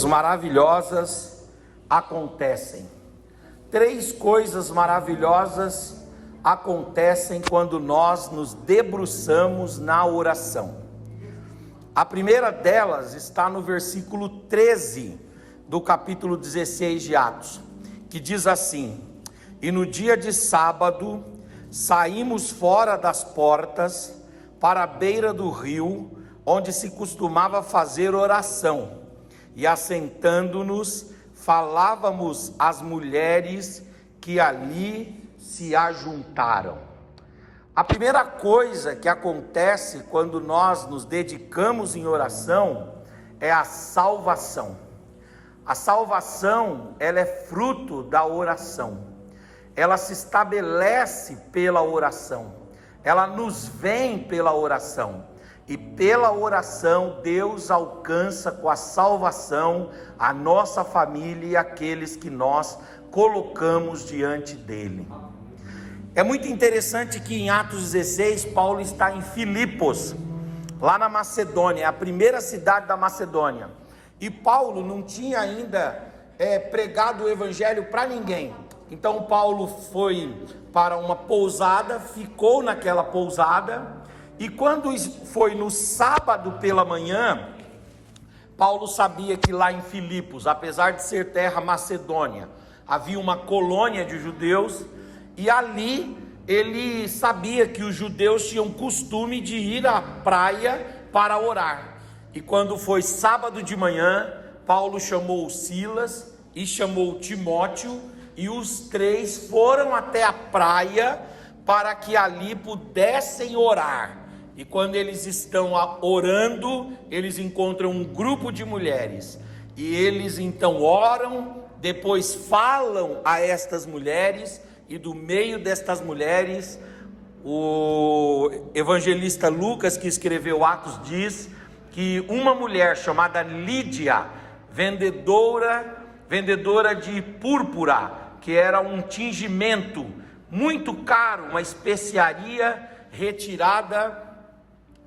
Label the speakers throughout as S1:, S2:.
S1: maravilhosas acontecem. 3 coisas maravilhosas acontecem quando nós nos debruçamos na oração. A primeira delas está no versículo 13 do capítulo 16 de Atos, que diz assim: e no dia de sábado saímos fora das portas para a beira do rio, onde se costumava fazer oração, e assentando-nos falávamos às mulheres que ali se ajuntaram. A primeira coisa que acontece quando nós nos dedicamos em oração é a salvação. A salvação, ela é fruto da oração. Ela se estabelece pela oração. Ela nos vem pela oração. E pela oração, Deus alcança com a salvação a nossa família e aqueles que nós colocamos diante dele. É muito interessante que em Atos 16, Paulo está em Filipos, lá na Macedônia, a primeira cidade da Macedônia. E Paulo não tinha ainda pregado o evangelho para ninguém. Então Paulo foi para uma pousada, ficou naquela pousada, e quando foi no sábado pela manhã, Paulo sabia que lá em Filipos, apesar de ser terra macedônia, havia uma colônia de judeus, e ali ele sabia que os judeus tinham costume de ir à praia para orar. E quando foi sábado de manhã, Paulo chamou Silas e chamou Timóteo, e os 3 foram até a praia para que ali pudessem orar. E quando eles estão orando, eles encontram um grupo de mulheres, e eles então oram, depois falam a estas mulheres, e do meio destas mulheres, o evangelista Lucas, que escreveu Atos, diz que uma mulher chamada Lídia, vendedora de púrpura, que era um tingimento muito caro, uma especiaria retirada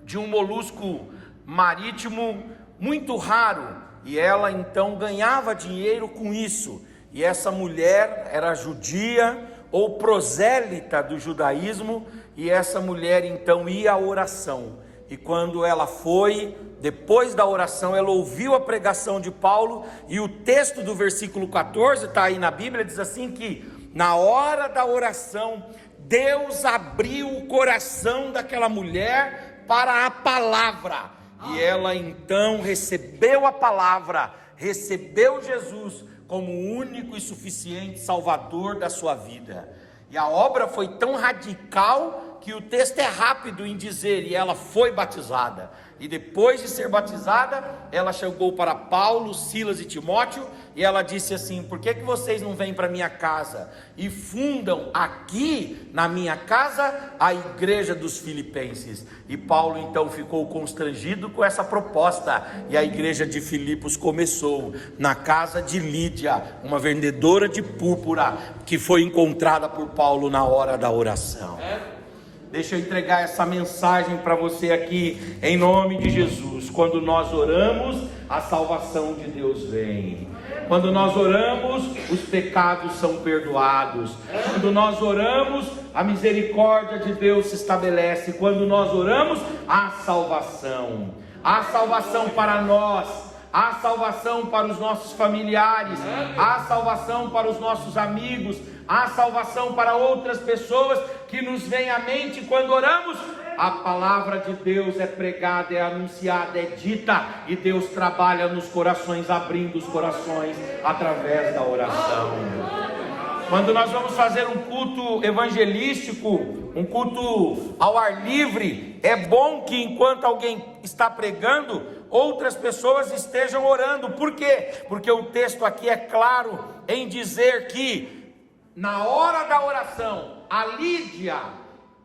S1: de um molusco marítimo muito raro, e ela então ganhava dinheiro com isso. E essa mulher era judia ou prosélita do judaísmo, e essa mulher então ia à oração. E quando ela foi, depois da oração, ela ouviu a pregação de Paulo, e o texto do versículo 14, está aí na Bíblia, diz assim que na hora da oração, Deus abriu o coração daquela mulher para a palavra, e ela então recebeu a palavra, recebeu Jesus como o único e suficiente Salvador da sua vida. E a obra foi tão radical que o texto é rápido em dizer, e ela foi batizada. E depois de ser batizada, ela chegou para Paulo, Silas e Timóteo, e ela disse assim: por que vocês não vêm para minha casa e fundam aqui na minha casa a igreja dos filipenses? E Paulo então ficou constrangido com essa proposta, e a igreja de Filipos começou na casa de Lídia, uma vendedora de púrpura, que foi encontrada por Paulo na hora da oração. Deixa eu entregar essa mensagem para você aqui, em nome de Jesus. Quando nós oramos, a salvação de Deus vem. Quando nós oramos, os pecados são perdoados. Quando nós oramos, a misericórdia de Deus se estabelece. Quando nós oramos, há salvação. Há salvação para nós, há salvação para os nossos familiares, há salvação para os nossos amigos, há salvação para outras pessoas que nos vêm à mente quando oramos. A palavra de Deus é pregada, é anunciada, é dita, e Deus trabalha nos corações, abrindo os corações através da oração. Quando nós vamos fazer um culto evangelístico, um culto ao ar livre, é bom que enquanto alguém está pregando, outras pessoas estejam orando. Por quê? Porque o texto aqui é claro em dizer que na hora da oração, a Lídia,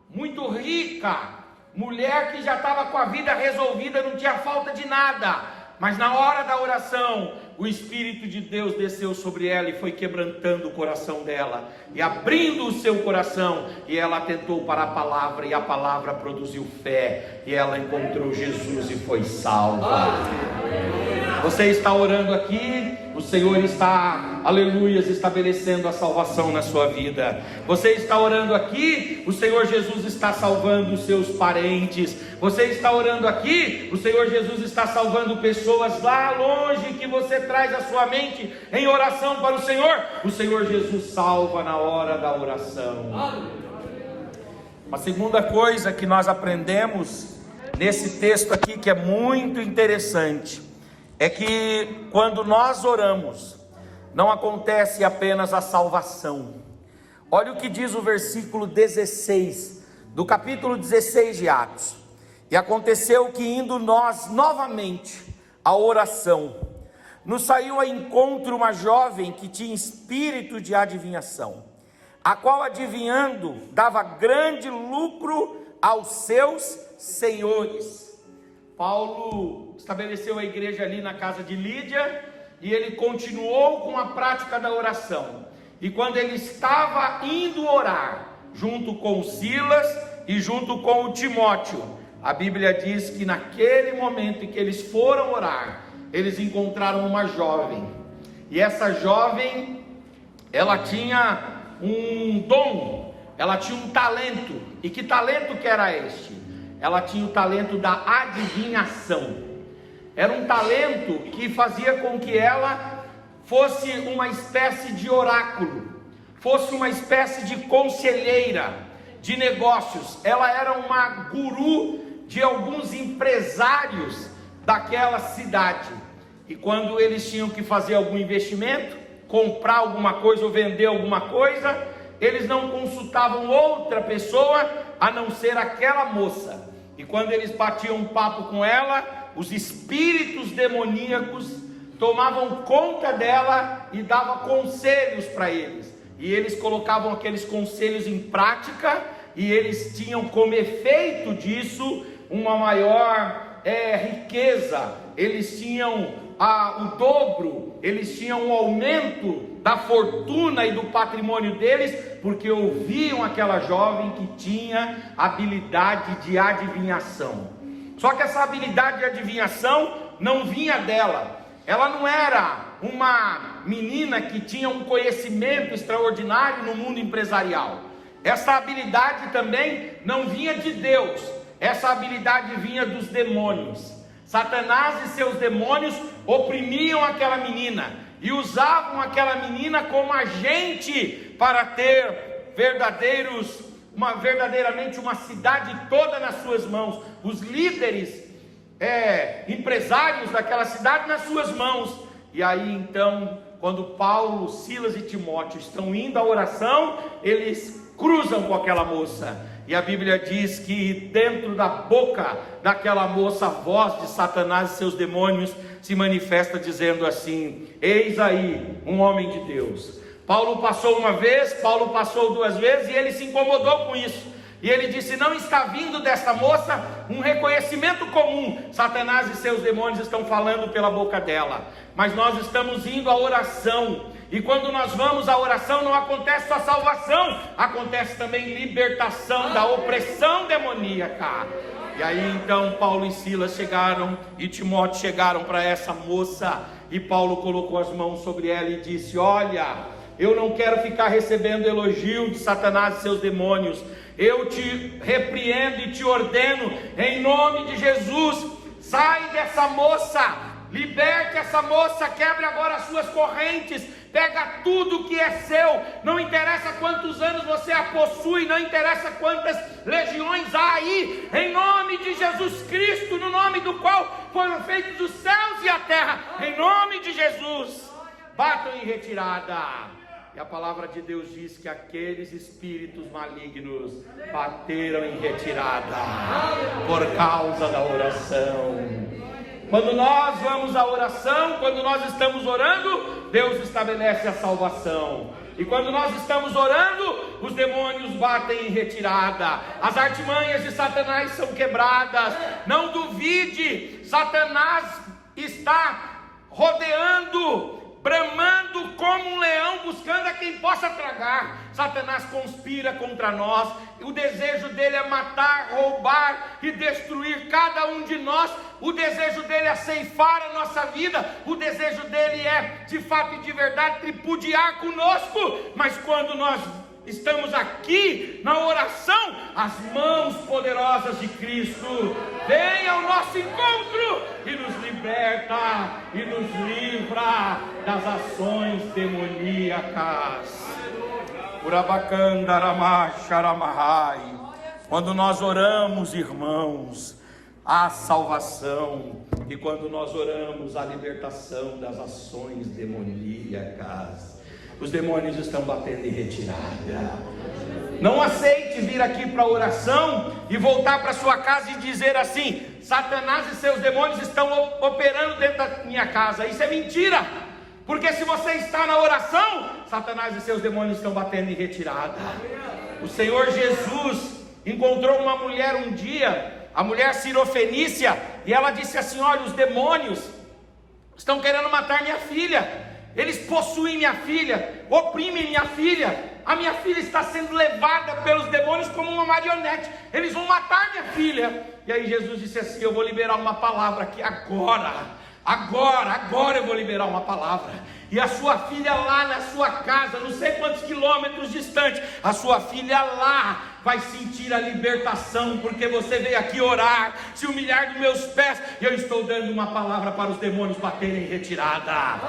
S1: muito rica, mulher que já estava com a vida resolvida, não tinha falta de nada, mas na hora da oração, o Espírito de Deus desceu sobre ela e foi quebrantando o coração dela, e abrindo o seu coração, e ela atentou para a palavra, e a palavra produziu fé, e ela encontrou Jesus e foi salva. Você está orando aqui, o Senhor está, aleluias, estabelecendo a salvação na sua vida. Você está orando aqui, o Senhor Jesus está salvando os seus parentes. Você está orando aqui, o Senhor Jesus está salvando pessoas lá longe que você traz à sua mente em oração para o Senhor Jesus salva na hora da oração. Uma segunda coisa que nós aprendemos nesse texto aqui, que é muito interessante, é que quando nós oramos, não acontece apenas a salvação. Olha o que diz o versículo 16, do capítulo 16 de Atos. E aconteceu que, indo nós novamente à oração, nos saiu a encontro uma jovem que tinha espírito de adivinhação, a qual, adivinhando, dava grande lucro aos seus senhores. Paulo estabeleceu a igreja ali na casa de Lídia, e ele continuou com a prática da oração. E quando ele estava indo orar, junto com Silas e junto com o Timóteo, a Bíblia diz que naquele momento em que eles foram orar, eles encontraram uma jovem. E essa jovem, ela tinha um dom, ela tinha um talento. E que talento que era este? Ela tinha o talento da adivinhação. Era um talento que fazia com que ela fosse uma espécie de oráculo, fosse uma espécie de conselheira de negócios. Ela era uma guru de alguns empresários daquela cidade. E quando eles tinham que fazer algum investimento, comprar alguma coisa ou vender alguma coisa, eles não consultavam outra pessoa a não ser aquela moça. E quando eles batiam um papo com ela, os espíritos demoníacos tomavam conta dela e davam conselhos para eles. E eles colocavam aqueles conselhos em prática, e eles tinham como efeito disso uma maior riqueza. Eles tinham o dobro, eles tinham um aumento da fortuna e do patrimônio deles, porque ouviam aquela jovem que tinha habilidade de adivinhação. Só que essa habilidade de adivinhação não vinha dela. Ela não era uma menina que tinha um conhecimento extraordinário no mundo empresarial. Essa habilidade também não vinha de Deus. Essa habilidade vinha dos demônios. Satanás e seus demônios oprimiam aquela menina e usavam aquela menina como agente para ter verdadeiramente uma cidade toda nas suas mãos. Os líderes empresários daquela cidade nas suas mãos. E aí então, quando Paulo, Silas e Timóteo estão indo à oração, eles cruzam com aquela moça. E a Bíblia diz que dentro da boca daquela moça, a voz de Satanás e seus demônios se manifesta dizendo assim: eis aí um homem de Deus. Paulo passou uma vez, Paulo passou duas vezes, e ele se incomodou com isso. E ele disse: não está vindo desta moça um reconhecimento comum. Satanás e seus demônios estão falando pela boca dela. Mas nós estamos indo à oração. E quando nós vamos à oração, não acontece só salvação, acontece também libertação da opressão demoníaca. E aí então Paulo e Silas chegaram, e Timóteo chegaram para essa moça, e Paulo colocou as mãos sobre ela e disse: olha, eu não quero ficar recebendo elogio de Satanás e seus demônios. Eu te repreendo e te ordeno, em nome de Jesus, sai dessa moça, liberte essa moça, quebre agora as suas correntes, pega tudo que é seu, não interessa quantos anos você a possui, não interessa quantas legiões há aí, em nome de Jesus Cristo, no nome do qual foram feitos os céus e a terra, em nome de Jesus, batam em retirada. E a palavra de Deus diz que aqueles espíritos malignos bateram em retirada por causa da oração. Quando nós vamos à oração, quando nós estamos orando, Deus estabelece a salvação. E quando nós estamos orando, os demônios batem em retirada, as artimanhas de Satanás são quebradas. Não duvide, Satanás está rodeando, bramando como um leão, buscando a quem possa tragar. Satanás conspira contra nós. O desejo dele é matar, roubar e destruir cada um de nós. o desejo dele é ceifar a nossa vida, o desejo dele é, de fato e de verdade, tripudiar conosco. Mas quando nós estamos aqui na oração, as mãos poderosas de Cristo vêm ao nosso encontro e nos liberta e nos livra das ações demoníacas. Quando nós oramos, irmãos, há salvação, e quando nós oramos, a libertação das ações demoníacas. Os demônios estão batendo em retirada. Não aceite vir aqui para a oração e voltar para sua casa e dizer assim: Satanás e seus demônios estão operando dentro da minha casa. Isso é mentira, porque se você está na oração, Satanás e seus demônios estão batendo em retirada. O Senhor Jesus encontrou uma mulher um dia, a mulher Sirofenícia, e ela disse assim: olha, os demônios estão querendo matar minha filha. Eles possuem minha filha, oprimem minha filha. A minha filha está sendo levada pelos demônios como uma marionete. Eles vão matar minha filha. E aí Jesus disse assim: eu vou liberar uma palavra aqui agora eu vou liberar uma palavra. E a sua filha lá na sua casa, não sei quantos quilômetros distante, a sua filha lá vai sentir a libertação, porque você veio aqui orar, se humilhar dos meus pés, e eu estou dando uma palavra para os demônios baterem em retirada.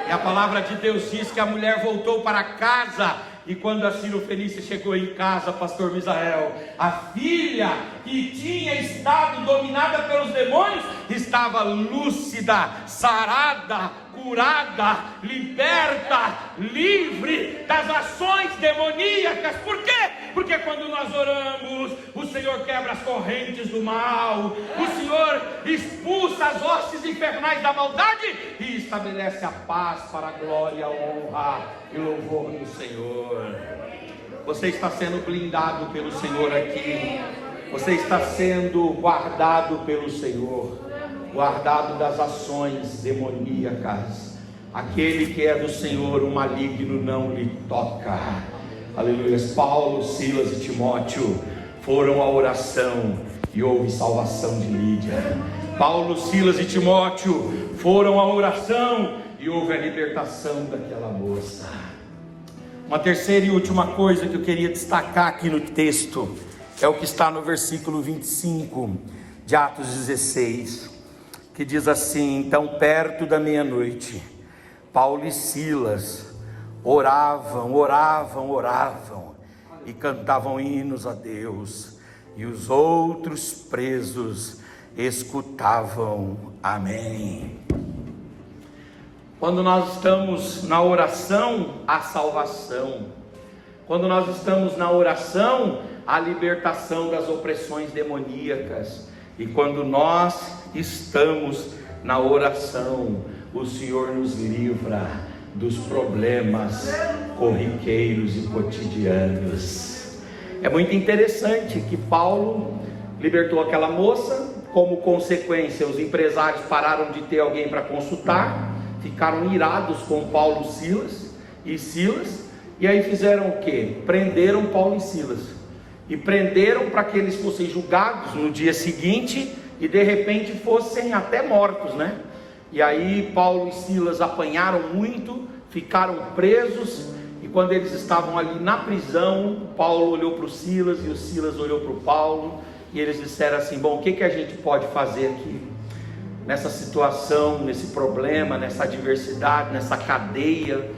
S1: E a palavra de Deus diz que a mulher voltou para casa, e quando a Sirofenícia chegou em casa, pastor Misael, a filha que tinha estado dominada pelos demônios, estava lúcida, sarada, curada, liberta, livre das ações demoníacas. Por quê? Porque quando nós oramos, o Senhor quebra as correntes do mal, o Senhor expulsa as hostes infernais da maldade e estabelece a paz para a glória, a honra e louvor do Senhor. Você está sendo blindado pelo Senhor aqui, você está sendo guardado pelo Senhor, guardado das ações demoníacas. Aquele que é do Senhor, o maligno não lhe toca. Aleluia. Paulo, Silas e Timóteo foram à oração e houve salvação de Lídia. Paulo, Silas e Timóteo foram à oração e houve a libertação daquela moça. Uma terceira e última coisa que eu queria destacar aqui no texto é o que está no versículo 25 de Atos 16, que diz assim: então, perto da meia-noite, Paulo e Silas oravam e cantavam hinos a Deus, e os outros presos escutavam. Amém. Quando nós estamos na oração, há salvação. Quando nós estamos na oração, há libertação das opressões demoníacas. E quando nós estamos na oração, o Senhor nos livra dos problemas corriqueiros e cotidianos. É muito interessante que Paulo libertou aquela moça. Como consequência, os empresários pararam de ter alguém para consultar, ficaram irados com Paulo e Silas, e aí fizeram o quê? Prenderam Paulo e Silas, e prenderam para que eles fossem julgados no dia seguinte, e de repente fossem até mortos, né? E aí Paulo e Silas apanharam muito, ficaram presos, e quando eles estavam ali na prisão, Paulo olhou para o Silas, e o Silas olhou para o Paulo, e eles disseram assim: bom, o que a gente pode fazer aqui? Nessa situação, nesse problema, nessa adversidade, nessa cadeia,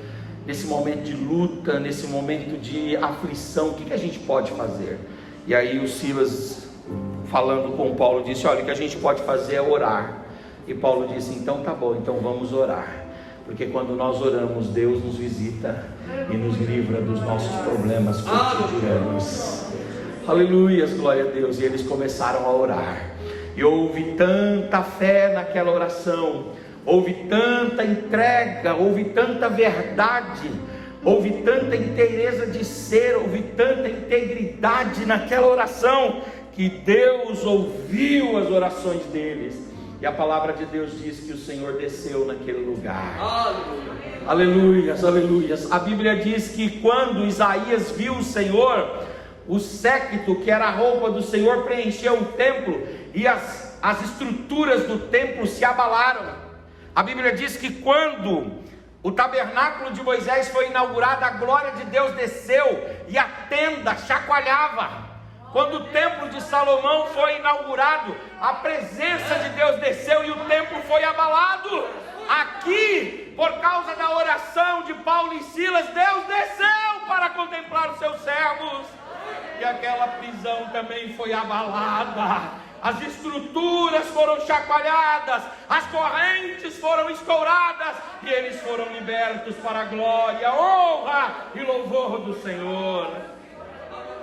S1: nesse momento de luta, nesse momento de aflição, o que a gente pode fazer? E aí o Silas, falando com Paulo, disse: olha, o que a gente pode fazer é orar. E Paulo disse: então tá bom, então vamos orar, porque quando nós oramos, Deus nos visita e nos livra dos nossos problemas cotidianos. Aleluia, glória a Deus. E eles começaram a orar, e houve tanta fé naquela oração, houve tanta entrega, houve tanta verdade, houve tanta inteireza de ser, houve tanta integridade naquela oração, que Deus ouviu as orações deles. E a palavra de Deus diz que o Senhor desceu naquele lugar. Aleluias, aleluias. A Bíblia diz que quando Isaías viu o Senhor, o séquito, que era a roupa do Senhor, preencheu o templo, e as as estruturas do templo se abalaram. A Bíblia diz que quando o tabernáculo de Moisés foi inaugurado, a glória de Deus desceu e a tenda chacoalhava. Quando o templo de Salomão foi inaugurado, a presença de Deus desceu e o templo foi abalado. Aqui, por causa da oração de Paulo e Silas, Deus desceu para contemplar os seus servos. E aquela prisão também foi abalada. As estruturas foram chacoalhadas, as correntes foram estouradas e eles foram libertos para a glória, honra e louvor do Senhor.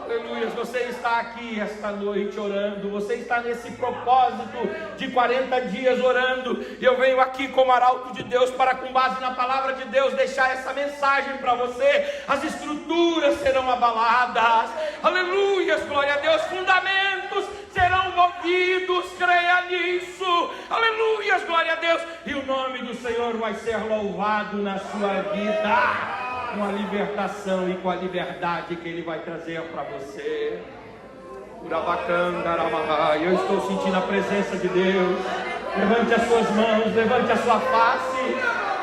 S1: Aleluia, você está aqui esta noite orando, você está nesse propósito de 40 dias orando, e eu venho aqui como arauto de Deus para, com base na palavra de Deus, deixar essa mensagem para você. As estruturas serão abaladas, aleluia, glória a Deus, fundamentos serão movidos, creia nisso, aleluia, glória a Deus, e o nome do Senhor vai ser louvado na sua vida, com a libertação e com a liberdade que Ele vai trazer para você. Eu estou sentindo a presença de Deus. Levante as suas mãos, levante a sua face,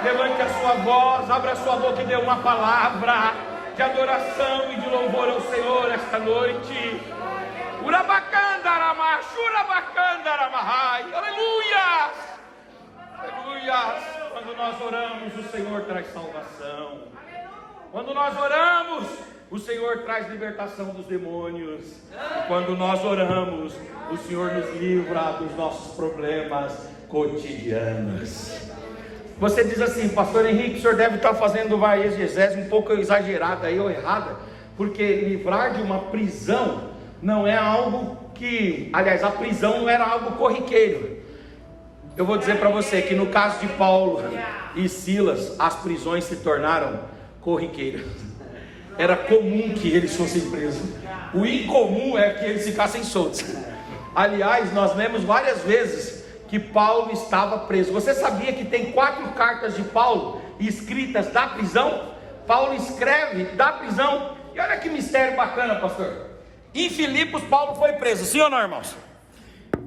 S1: levante a sua voz, abra a sua boca e dê uma palavra de adoração e de louvor ao Senhor esta noite. Aleluia! Aleluia! Quando nós oramos, o Senhor traz salvação. Quando nós oramos, o Senhor traz libertação dos demônios. E quando nós oramos, o Senhor nos livra dos nossos problemas cotidianos. Você diz assim: pastor Henrique, o senhor deve estar fazendo uma exegese um pouco exagerada aí, ou errada, porque livrar de uma prisão não é algo que, aliás, a prisão não era algo corriqueiro. Eu vou dizer para você que no caso de Paulo e Silas, as prisões se tornaram corriqueiras. Era comum que eles fossem presos. O incomum é que eles ficassem soltos. Aliás, nós lemos várias vezes que Paulo estava preso. Você sabia que tem 4 cartas de Paulo escritas da prisão? Paulo escreve da prisão. E olha que mistério bacana, pastor. Em Filipos, Paulo foi preso, sim ou não, irmãos?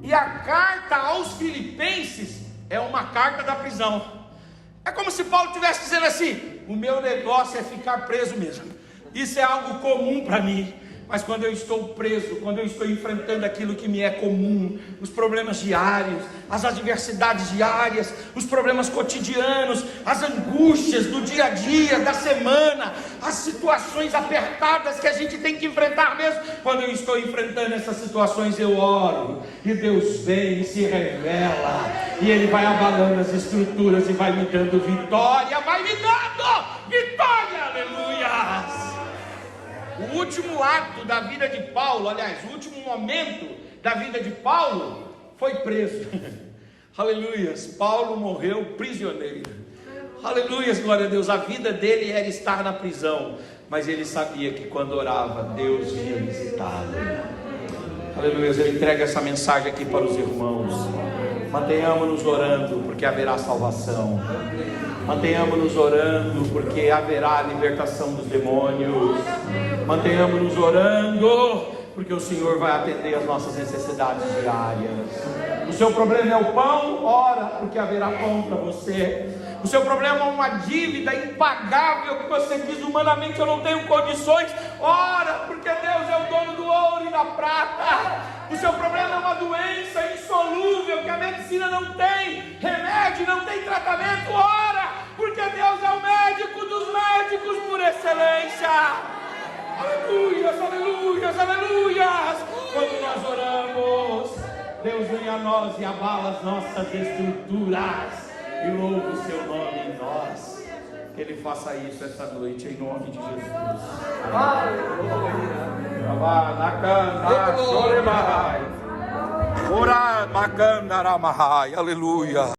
S1: E a carta aos Filipenses é uma carta da prisão. É como se Paulo estivesse dizendo assim: o meu negócio é ficar preso mesmo. Isso é algo comum para mim. Mas quando eu estou preso, quando eu estou enfrentando aquilo que me é comum, os problemas diários, as adversidades diárias, os problemas cotidianos, as angústias do dia a dia, da semana, as situações apertadas que a gente tem que enfrentar mesmo, quando eu estou enfrentando essas situações, eu oro, e Deus vem e se revela, e Ele vai abalando as estruturas e vai me dando vitória, aleluia. O último ato da vida de Paulo, aliás, o último momento da vida de Paulo foi preso. Aleluias, Paulo morreu prisioneiro. Aleluias, glória a Deus. A vida dele era estar na prisão, mas ele sabia que quando orava, Deus vinha visitá-lo. Aleluias, eu entrego essa mensagem aqui para os irmãos. Mantenhamos-nos orando, porque haverá salvação. Mantenhamos-nos orando, porque haverá libertação dos demônios. Mantenhamos-nos orando, porque o Senhor vai atender as nossas necessidades diárias. O seu problema é o pão? Ora, porque haverá pão para você. O seu problema é uma dívida impagável que você diz: humanamente eu não tenho condições. Ora, porque Deus é o dono do ouro e da prata. O seu problema é uma doença insolúvel que a medicina não tem remédio, não tem tratamento. Ora, porque Deus é o médico dos médicos por excelência. Aleluias, aleluias, aleluias. Quando nós oramos, Deus vem a nós e abala as nossas estruturas e louva o seu nome em nós. Que Ele faça isso essa noite, em nome de Jesus. Aleluia.